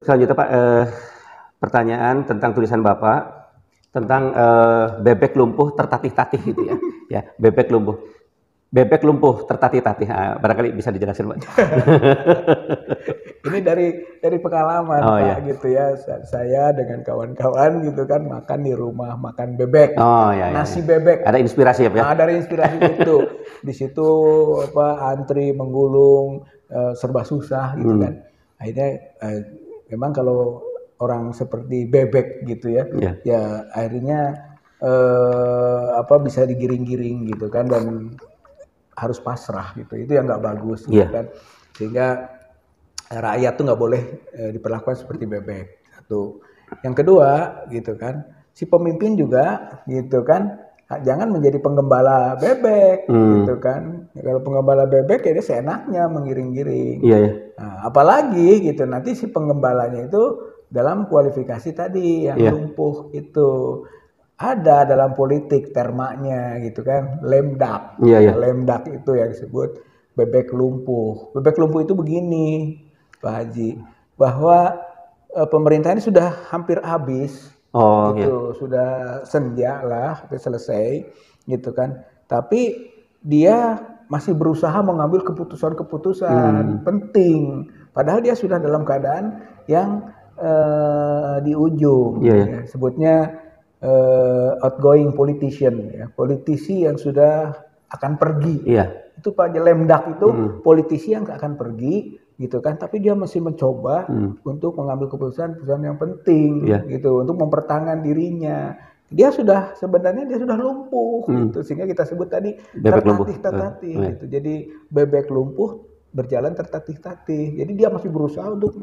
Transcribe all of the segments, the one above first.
Selanjutnya Pak, pertanyaan tentang tulisan Bapak tentang bebek lumpuh tertatih-tatih gitu ya. Ya, bebek lumpuh. Bebek lumpuh tertatih-tatih. Nah, barangkali bisa dijelaskan Pak. Ini dari pengalaman Oh Pak ya. gitu ya. Saya dengan kawan-kawan gitu kan makan di rumah, makan bebek. Oh ya, ya, Nasi ya. bebek. Ada inspirasi ya Pak ya? Dari inspirasi itu. Di situ antri menggulung serba susah gitu kan. Akhirnya memang kalau orang seperti bebek gitu ya, Ya. ya akhirnya bisa digiring-giring gitu kan, dan harus pasrah gitu. Itu yang nggak bagus gitu kan. Sehingga rakyat tuh nggak boleh diperlakukan seperti bebek. Satu. Yang kedua gitu kan, si pemimpin juga gitu kan, jangan menjadi penggembala bebek gitu kan. Kalau penggembala bebek ya dia seenaknya mengiring-giring. Iya, ya. Nah, apalagi gitu nanti si penggembalanya itu dalam kualifikasi tadi yang lumpuh itu. Ada dalam politik termanya gitu kan, lemdak. Iya. Lemdak itu yang disebut bebek lumpuh. Bebek lumpuh itu begini, Pak Haji, bahwa pemerintah ini sudah hampir habis, sudah senja lah, hampir selesai, gitu kan. Tapi dia masih berusaha mengambil keputusan-keputusan penting, padahal dia sudah dalam keadaan yang di ujung. Ya, sebutnya outgoing politician, ya, politisi yang sudah akan pergi. Itu Pak Lemdak itu politisi yang akan pergi gitu kan, tapi dia masih mencoba untuk mengambil keputusan yang penting gitu, untuk mempertahankan dirinya. Sebenarnya dia sudah lumpuh gitu, sehingga kita sebut tadi tertatih-tatih gitu. Jadi bebek lumpuh berjalan tertatih-tatih. Jadi dia masih berusaha untuk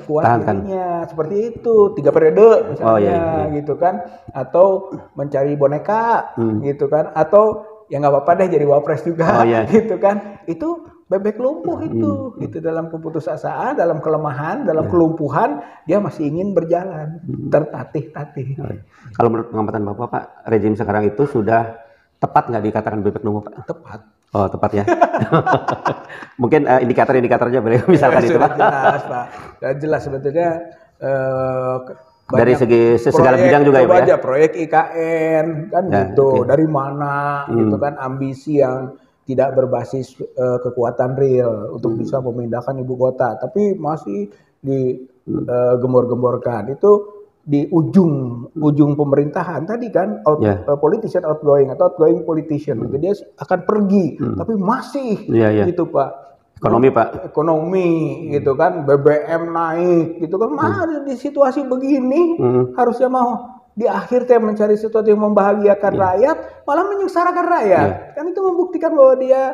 kuat dirinya, seperti itu 3 periode misalnya gitu kan, atau mencari boneka gitu kan, atau ya nggak apa-apa deh jadi wapres juga gitu kan. Itu bebek lumpuh itu dalam keputusasaan, dalam kelemahan, dalam kelumpuhan dia masih ingin berjalan tertatih-tatih. Kalau menurut pengamatan Bapak Pak, rejim sekarang itu sudah tepat nggak dikatakan bebek lumpuh Pak? Tepat. Oh, tepat ya. Mungkin indikator-indikatornya boleh misalkan itu Pak. Jelas Pak. Jelas sebetulnya dari segi segala bidang juga ya Pak ya. Proyek IKN kan gitu. Dari mana gitu kan, ambisi yang tidak berbasis kekuatan real untuk bisa memindahkan ibu kota, tapi masih digembor-gemborkan. Itu di ujung pemerintahan tadi kan, politician outgoing atau outgoing politician gitu, dia akan pergi tapi masih gitu Pak. Ekonomi gitu kan, BBM naik gitu kan, di situasi begini harusnya mau di akhir mencari sesuatu yang membahagiakan rakyat, malah menyengsarakan rakyat. Kan itu membuktikan bahwa dia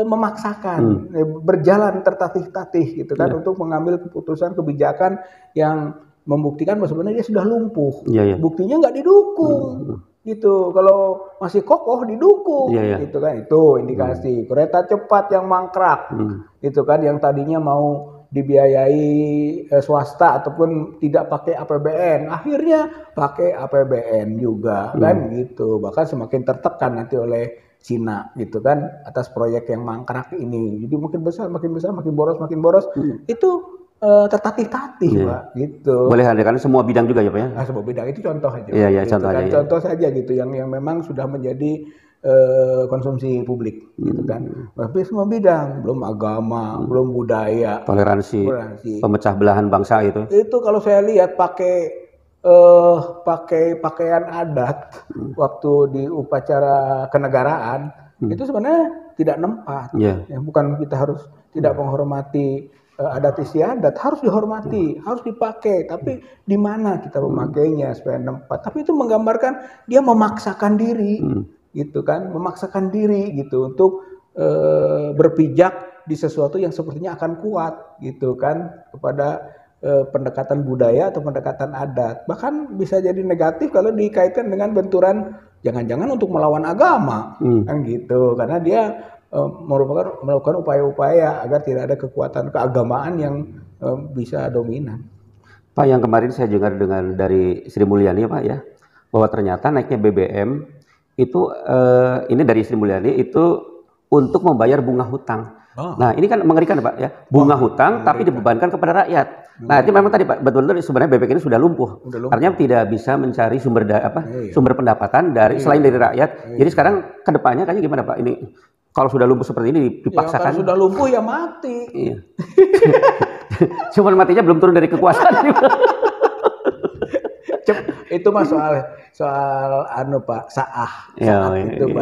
memaksakan berjalan tertatih-tatih gitu kan, untuk mengambil keputusan kebijakan yang membuktikan bahwa sebenarnya dia sudah lumpuh. Buktinya nggak didukung gitu. Kalau masih kokoh didukung gitu kan. Itu indikasi kereta cepat yang mangkrak gitu kan, yang tadinya mau dibiayai swasta ataupun tidak pakai APBN, akhirnya pakai APBN juga kan gitu. Bahkan semakin tertekan nanti oleh Cina gitu kan atas proyek yang mangkrak ini. Jadi makin besar, makin boros. Itu tertatih-tatih Pak gitu. Boleh karena semua bidang juga ya Pak ya. Semua bidang itu contoh aja. Iya, contoh aja. Contoh saja gitu yang memang sudah menjadi konsumsi publik gitu kan. Tapi semua bidang, belum agama, belum budaya, toleransi, pemecah belahan bangsa itu. Itu kalau saya lihat pakai pakaian adat waktu di upacara kenegaraan, itu sebenarnya tidak nempat. Ya, bukan kita harus tidak menghormati adat istiadat, harus dihormati, harus dipakai, tapi di mana kita memakainya supaya nempat. Tapi itu menggambarkan dia memaksakan diri gitu kan, memaksakan diri gitu untuk berpijak di sesuatu yang sepertinya akan kuat gitu kan, kepada pendekatan budaya atau pendekatan adat. Bahkan bisa jadi negatif kalau dikaitkan dengan benturan jangan-jangan untuk melawan agama kan gitu, karena dia melakukan upaya-upaya agar tidak ada kekuatan keagamaan yang bisa dominan. Pak, yang kemarin saya dengar dari Sri Mulyani Pak ya, bahwa ternyata naiknya BBM itu ini dari Sri Mulyani itu untuk membayar bunga hutang. Nah, ini kan mengerikan Pak ya. Bunga hutang tapi dibebankan kepada rakyat. Nah, itu memang tadi Pak, betul-betul sebenarnya bebek ini sudah lumpuh. Artinya tidak bisa mencari sumber pendapatan dari selain dari rakyat. Jadi sekarang kedepannya kayaknya gimana Pak? Ini kalau sudah lumpuh seperti ini dipaksakan. Kalau sudah lumpuh ya mati. Iya. Cuman matinya belum turun dari kekuasaan. Itu mah soal anu Pak, saat itu Pak.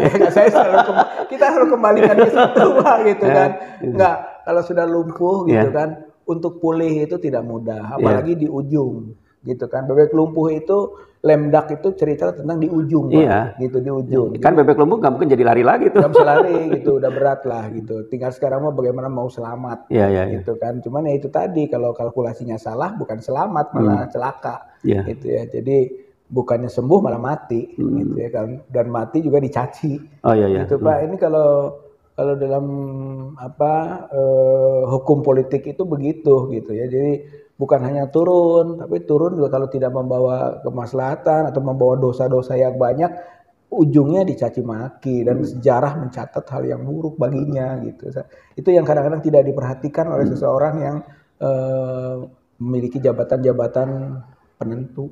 Kita selalu kembalikan ke situ Pak gitu kan. Enggak, kalau sudah lumpuh gitu kan, untuk pulih itu tidak mudah, apalagi di ujung gitu kan. Bebek lumpuh itu lemdak itu cerita tentang di ujung Pak, gitu di ujung. Kan bebek lumpuh nggak mungkin jadi lari lagi tuh. Nggak bisa lari gitu, udah berat lah gitu. Tinggal sekarang mah bagaimana mau selamat gitu kan. Cuman ya itu tadi, kalau kalkulasinya salah bukan selamat malah celaka gitu ya. Jadi bukannya sembuh malah mati gitu ya kan, dan mati juga dicaci gitu Pak. Ini kalau dalam hukum politik itu begitu gitu ya. Jadi bukan hanya turun, tapi turun juga kalau tidak membawa kemaslahatan atau membawa dosa-dosa yang banyak, ujungnya dicaci maki dan sejarah mencatat hal yang buruk baginya gitu. Itu yang kadang-kadang tidak diperhatikan oleh seseorang yang memiliki jabatan-jabatan penentu.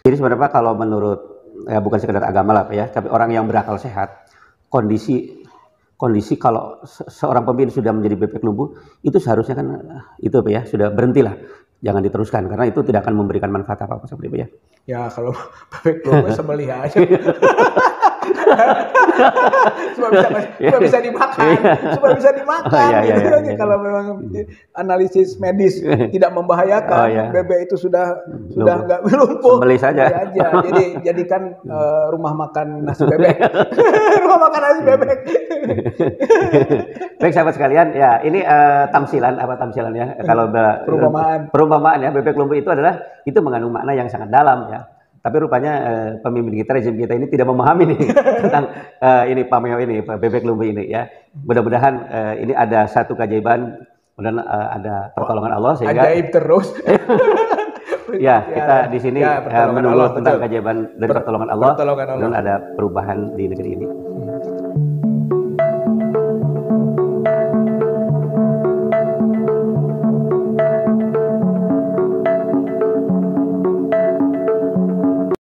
Jadi sebenarnya Pak, kalau menurut bukan sekedar agama lah Pak ya, tapi orang yang berakal sehat, kondisi kalau seorang pemimpin sudah menjadi bebek lumpuh, itu seharusnya kan itu Pak ya, sudah berhentilah, jangan diteruskan karena itu tidak akan memberikan manfaat apa-apa seperti itu ya. Ya kalau bebek lumpuh sembelih aja. Supaya bisa dimakan, Kalau memang analisis medis tidak membahayakan, bebek itu sudah nggak lumpuh, sembelih saja. Jadi jadikan rumah makan nasi bebek, rumah makan nasi bebek. Baik sahabat sekalian, ya ini tamsilan ya. Kalau perumpamaan ya, bebek lumpuh itu mengandung makna yang sangat dalam ya. Tapi rupanya pemimpin kita, rezim kita ini tidak memahami nih tentang ini pameo ini, bebek lumpuh ini ya. Mudah-mudahan ini ada satu keajaiban, kemudian ada pertolongan Allah sehingga ajaib terus. Ya, kita di sini menunggu tentang keajaiban dari pertolongan Allah dan ada perubahan di negeri ini.